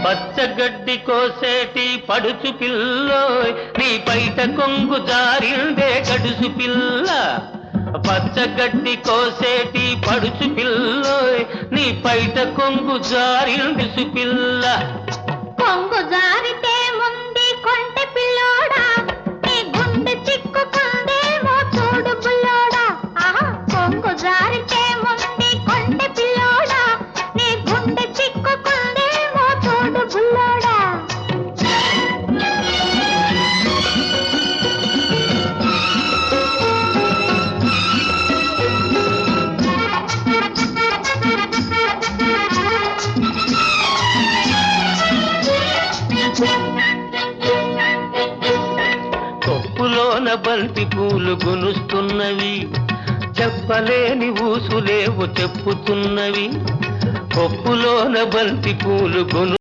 పచ్చగడ్డి కోసేటి పడుచు పిల్లోయ్ నీ పైట కొంగు జారిందే గడుసు పిల్ల. పచ్చగడ్డి కోసేటి పడుచు పిల్లోయ్ నీ పైట కొంగు జారింది పిల్ల. కొంగు జారితే ముందు కొంటె పిల్లోడా నీ గుండె చిక్కుకుందేమో చూడు బుల్లోడా. కొంగు జారితే ముందు కొంటె పిల్లోడా నీ గుండె చిక్కుకుందేమో చూడు బుల్లోడా. కొప్పులోన బంతి పూలు గునుస్తున్నవి, చెప్పలేని ఊసులేవు చెప్పుతున్నవి. కొప్పులోన బంతి పూలు